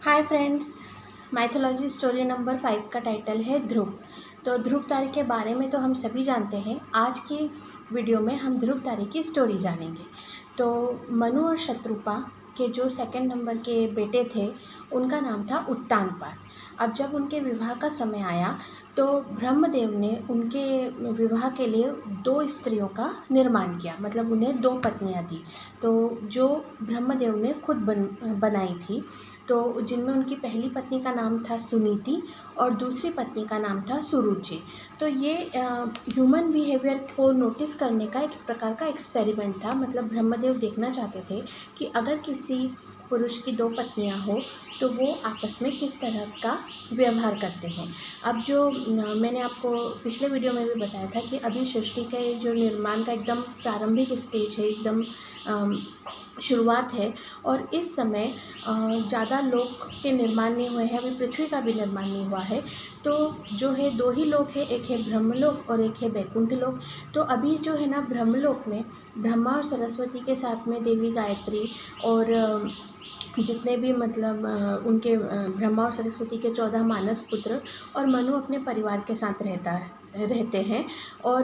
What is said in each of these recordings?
Hi friends. Mythology story number 5 का title है ध्रुव। तो ध्रुव तारे के बारे में तो हम सभी जानते हैं। आज की वीडियो में हम ध्रुव तारे की स्टोरी जानेंगे। तो मनु और शत्रुपा के जो सेकंड नंबर के बेटे थे उनका नाम था उत्तानपाद। अब जब उनके विवाह का समय आया तो ब्रह्मदेव ने उनके विवाह के लिए 2 स्त्रियों का निर्माण किया, मतलब उन्हें 2 पत्नियां दी। तो जो ब्रह्मदेव ने खुद बनाई थी, तो जिनमें उनकी पहली पत्नी का नाम था सुनीति और दूसरी पत्नी का नाम था सुरुचि। तो ये ह्यूमन बिहेवियर को नोटिस करने का एक प्रकार का एक्सपेरिमेंट था। मतलब ब्रह्मदेव देखना चाहते थे कि अगर किसी पुरुष की 2 पत्नियां हो तो वो आपस में किस तरह का व्यवहार करते हैं। अब जो मैंने आपको पिछले वीडियो में भी बताया था कि अभी सृष्टि के जो निर्माण का एकदम प्रारंभिक स्टेज है, एकदम शुरुआत है और इस समय ज़्यादा लोक के निर्माण नहीं हुए हैं, अभी पृथ्वी का भी निर्माण नहीं हुआ है। तो जो है 2 ही लोक है, एक है ब्रह्मलोक और एक है बैकुंठ लोक। तो अभी जो है ना ब्रह्मलोक में ब्रह्मा और सरस्वती के साथ में देवी गायत्री और जितने भी मतलब उनके ब्रह्मा और सरस्वती के 14 मानस पुत्र और मनु अपने परिवार के साथ रहते हैं। और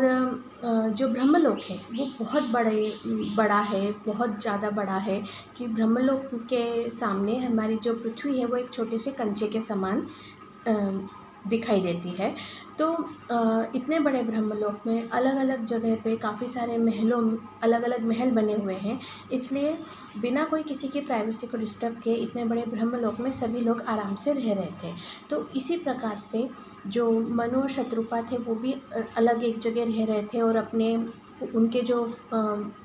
जो ब्रह्मलोक है वो बहुत बड़ा है, बहुत ज़्यादा बड़ा है कि ब्रह्मलोक के सामने हमारी जो पृथ्वी है वो एक छोटे से कंचे के समान दिखाई देती है। तो इतने बड़े ब्रह्मलोक में अलग अलग जगह पे काफ़ी सारे अलग अलग महल बने हुए हैं, इसलिए बिना कोई किसी की प्राइवेसी को डिस्टर्ब किए इतने बड़े ब्रह्मलोक में सभी लोग आराम से रह रहे थे। तो इसी प्रकार से जो मनु और शत्रुपा थे वो भी अलग एक जगह रह रहे थे और उनके जो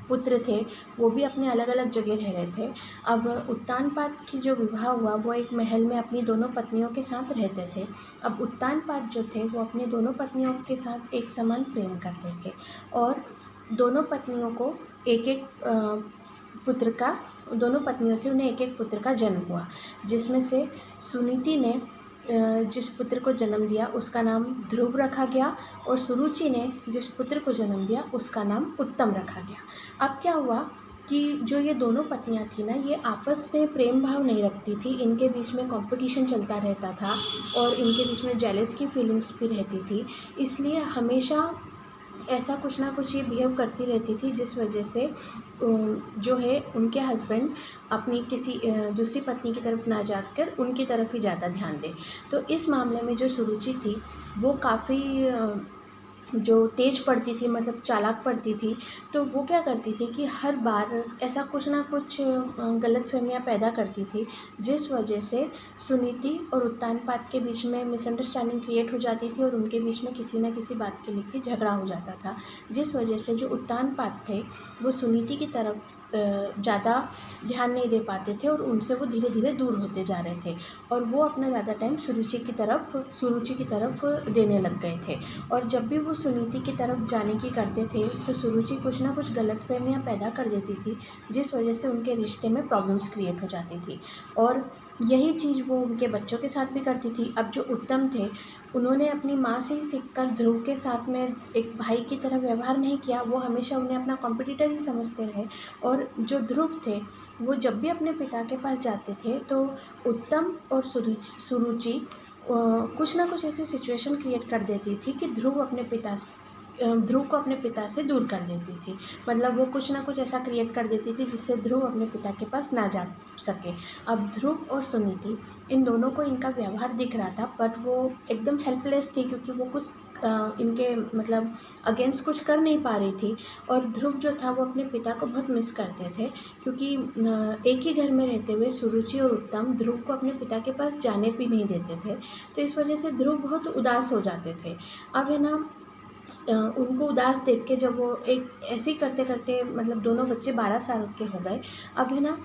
पुत्र थे वो भी अपने अलग अलग जगह रह रहे थे। अब उत्तानपाद की जो विवाह हुआ वो एक महल में अपनी दोनों पत्नियों के साथ रहते थे। अब उत्तानपाद जो थे वो अपनी दोनों पत्नियों के साथ एक समान प्रेम करते थे और दोनों पत्नियों को दोनों पत्नियों से उन्हें एक एक पुत्र का जन्म हुआ, जिसमें से सुनीति ने जिस पुत्र को जन्म दिया उसका नाम ध्रुव रखा गया और सुरुचि ने जिस पुत्र को जन्म दिया उसका नाम उत्तम रखा गया। अब क्या हुआ कि जो ये दोनों पत्नियां थी ना, ये आपस में प्रेम भाव नहीं रखती थी, इनके बीच में कंपटीशन चलता रहता था और इनके बीच में जेलस की फीलिंग्स भी रहती थी। इसलिए हमेशा ऐसा कुछ ना कुछ ये बिहेव करती रहती थी, जिस वजह से जो है उनके हस्बैंड अपनी किसी दूसरी पत्नी की तरफ ना जाकर उनकी तरफ ही ज़्यादा ध्यान दें। तो इस मामले में जो सुरुचि थी वो काफ़ी जो तेज़ पढ़ती थी, मतलब चालाक पढ़ती थी। तो वो क्या करती थी कि हर बार ऐसा कुछ ना कुछ गलतफहमियां पैदा करती थी, जिस वजह से सुनीति और उत्तानपाद के बीच में मिसअंडरस्टैंडिंग क्रिएट हो जाती थी और उनके बीच में किसी न किसी बात के लेके झगड़ा हो जाता था, जिस वजह से जो उत्तानपाद थे वो सुनीति की तरफ ज़्यादा ध्यान नहीं दे पाते थे और उनसे वो धीरे धीरे दूर होते जा रहे थे और वो अपना ज़्यादा टाइम सुरुचि की तरफ देने लग गए थे। और जब भी वो सुनीति की तरफ जाने की करते थे तो सुरुचि कुछ ना कुछ गलतफहमियां पैदा कर देती थी, जिस वजह से उनके रिश्ते में प्रॉब्लम्स क्रिएट हो जाती थी और यही चीज़ वो उनके बच्चों के साथ भी करती थी। अब जो उत्तम थे उन्होंने अपनी माँ से ही सीखकर ध्रुव के साथ में एक भाई की तरह व्यवहार नहीं किया, वो हमेशा उन्हें अपना कॉम्पिटिटर ही समझते रहे। और जो ध्रुव थे वो जब भी अपने पिता के पास जाते थे तो उत्तम और सुरुचि कुछ ना कुछ ऐसी सिचुएशन क्रिएट कर देती थी कि ध्रुव को अपने पिता से दूर कर देती थी। मतलब वो कुछ ना कुछ ऐसा क्रिएट कर देती थी जिससे ध्रुव अपने पिता के पास ना जा सके। अब ध्रुव और सुनीति इन दोनों को इनका व्यवहार दिख रहा था, बट वो एकदम हेल्पलेस थी क्योंकि वो कुछ इनके मतलब अगेंस्ट कुछ कर नहीं पा रही थी। और ध्रुव जो था वो अपने पिता को बहुत मिस करते थे, क्योंकि एक ही घर में रहते हुए सुरुचि और उत्तम ध्रुव को अपने पिता के पास जाने भी नहीं देते थे। तो इस वजह से ध्रुव बहुत उदास हो जाते थे। अब है ना उनको उदास देख के जब वो एक ऐसे ही करते करते मतलब दोनों बच्चे 12 साल के हो गए। अब है ना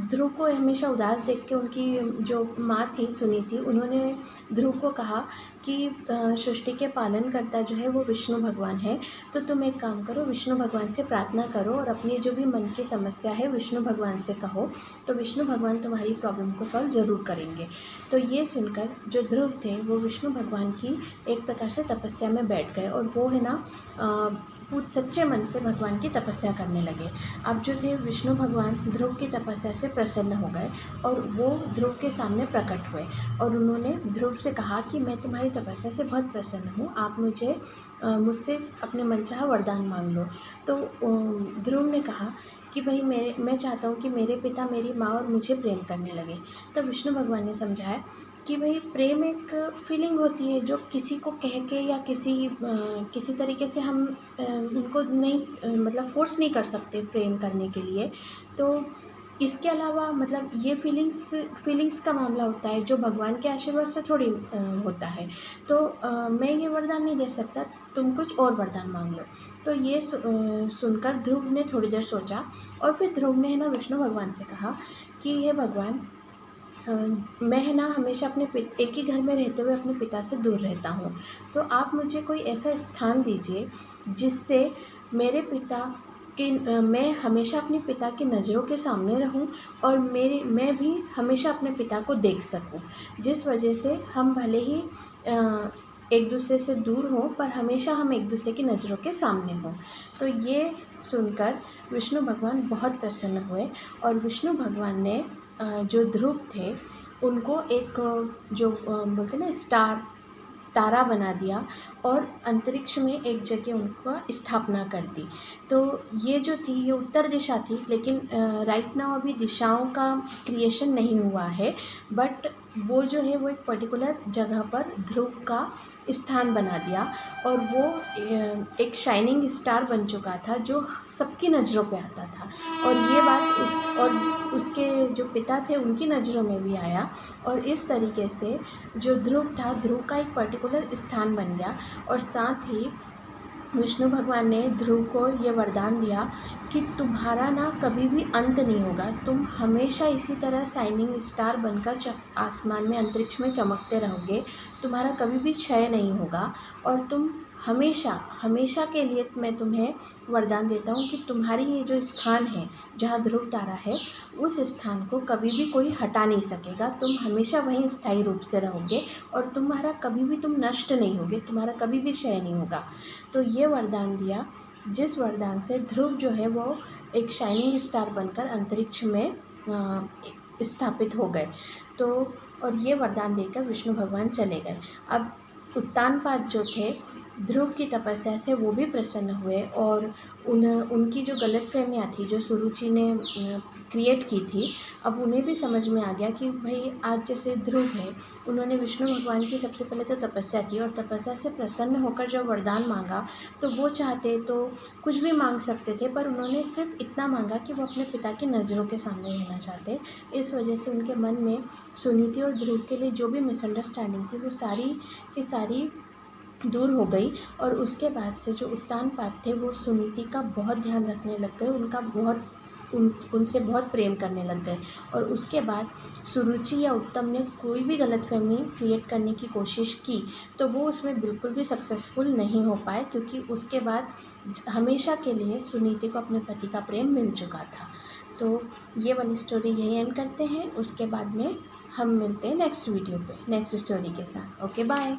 ध्रुव को हमेशा उदास देख के उनकी जो माँ थी सुनीति, उन्होंने ध्रुव को कहा कि सृष्टि के पालन करता जो है वो विष्णु भगवान है, तो तुम एक काम करो, विष्णु भगवान से प्रार्थना करो और अपनी जो भी मन की समस्या है विष्णु भगवान से कहो, तो विष्णु भगवान तुम्हारी प्रॉब्लम को सॉल्व ज़रूर करेंगे। तो ये सुनकर जो ध्रुव थे वो विष्णु भगवान की एक प्रकार से तपस्या में बैठ गए और वो है ना सच्चे मन से भगवान की तपस्या करने लगे। अब जो थे विष्णु भगवान ध्रुव की तपस्या से प्रसन्न हो गए और वो ध्रुव के सामने प्रकट हुए और उन्होंने ध्रुव से कहा कि मैं तुम्हारी तपस्या से बहुत प्रसन्न हूँ, आप मुझसे अपने मनचाहा वरदान मांग लो। तो ध्रुव ने कहा कि भाई मैं चाहता हूँ कि मेरे पिता मेरी माँ और मुझे प्रेम करने लगे। तब विष्णु भगवान ने समझाया कि भाई प्रेम एक फीलिंग होती है जो किसी को कह के या किसी तरीके से हम उनको नहीं मतलब फोर्स नहीं कर सकते प्रेम करने के लिए। तो इसके अलावा मतलब ये फीलिंग्स का मामला होता है जो भगवान के आशीर्वाद से थोड़ी होता है। तो मैं ये वरदान नहीं दे सकता, तुम कुछ और वरदान मांग लो। तो ये सुनकर ध्रुव ने थोड़ी देर सोचा और फिर ध्रुव ने विष्णु भगवान से कहा कि हे भगवान, मैं हमेशा एक ही घर में रहते हुए अपने पिता से दूर रहता हूँ, तो आप मुझे कोई ऐसा स्थान दीजिए जिससे मैं हमेशा अपने पिता की नज़रों के सामने रहूं और मैं भी हमेशा अपने पिता को देख सकूं, जिस वजह से हम भले ही एक दूसरे से दूर हों पर हमेशा हम एक दूसरे की नज़रों के सामने हों। तो ये सुनकर विष्णु भगवान बहुत प्रसन्न हुए और विष्णु भगवान ने जो ध्रुव थे उनको एक जो बोलते ना तारा बना दिया और अंतरिक्ष में एक जगह उनका स्थापना कर दी। तो ये जो थी ये उत्तर दिशा थी, लेकिन राइट नाउ अभी दिशाओं का क्रिएशन नहीं हुआ है, बट वो जो है वो एक पर्टिकुलर जगह पर ध्रुव का स्थान बना दिया और वो एक शाइनिंग स्टार बन चुका था जो सबकी नज़रों पे आता था। और ये बात उसके जो पिता थे उनकी नज़रों में भी आया और इस तरीके से जो ध्रुव था, ध्रुव का एक पर्टिकुलर स्थान बन गया। और साथ ही विष्णु भगवान ने ध्रुव को ये वरदान दिया कि तुम्हारा ना कभी भी अंत नहीं होगा, तुम हमेशा इसी तरह शाइनिंग स्टार बनकर आसमान में अंतरिक्ष में चमकते रहोगे, तुम्हारा कभी भी क्षय नहीं होगा और तुम हमेशा के लिए मैं तुम्हें वरदान देता हूँ कि तुम्हारी ये जो स्थान है जहाँ ध्रुव तारा है उस स्थान को कभी भी कोई हटा नहीं सकेगा, तुम हमेशा वहीं स्थायी रूप से रहोगे और तुम्हारा कभी भी तुम नष्ट नहीं होगे, तुम्हारा कभी भी क्षय नहीं होगा। तो ये वरदान दिया, जिस वरदान से ध्रुव जो है वो एक शाइनिंग स्टार बनकर अंतरिक्ष में स्थापित हो गए। तो और ये वरदान देकर विष्णु भगवान चले गए। अब उत्तानपाद जो थे ध्रुव की तपस्या से वो भी प्रसन्न हुए और उनकी जो गलतफहमियाँ थी जो सुरुचि ने क्रिएट की थी, अब उन्हें भी समझ में आ गया कि भाई आज जैसे ध्रुव है, उन्होंने विष्णु भगवान की सबसे पहले तो तपस्या की और तपस्या से प्रसन्न होकर जब वरदान मांगा तो वो चाहते तो कुछ भी मांग सकते थे, पर उन्होंने सिर्फ इतना मांगा कि वो अपने पिता की नज़रों के सामने रहना चाहते। इस वजह से उनके मन में सुनीति और ध्रुव के लिए जो भी मिसअंडरस्टैंडिंग थी वो सारी की सारी दूर हो गई। और उसके बाद से जो उत्तानपाद थे वो सुनीति का बहुत ध्यान रखने लग गए, उनसे बहुत प्रेम करने लग गए। और उसके बाद सुरुचि या उत्तम ने कोई भी गलतफहमी क्रिएट करने की कोशिश की तो वो उसमें बिल्कुल भी सक्सेसफुल नहीं हो पाए, क्योंकि उसके बाद हमेशा के लिए सुनीति को अपने पति का प्रेम मिल चुका था। तो ये वाली स्टोरी यही एंड करते हैं, उसके बाद में हम मिलते हैं नेक्स्ट वीडियो पे नेक्स्ट स्टोरी के साथ। Okay, bye.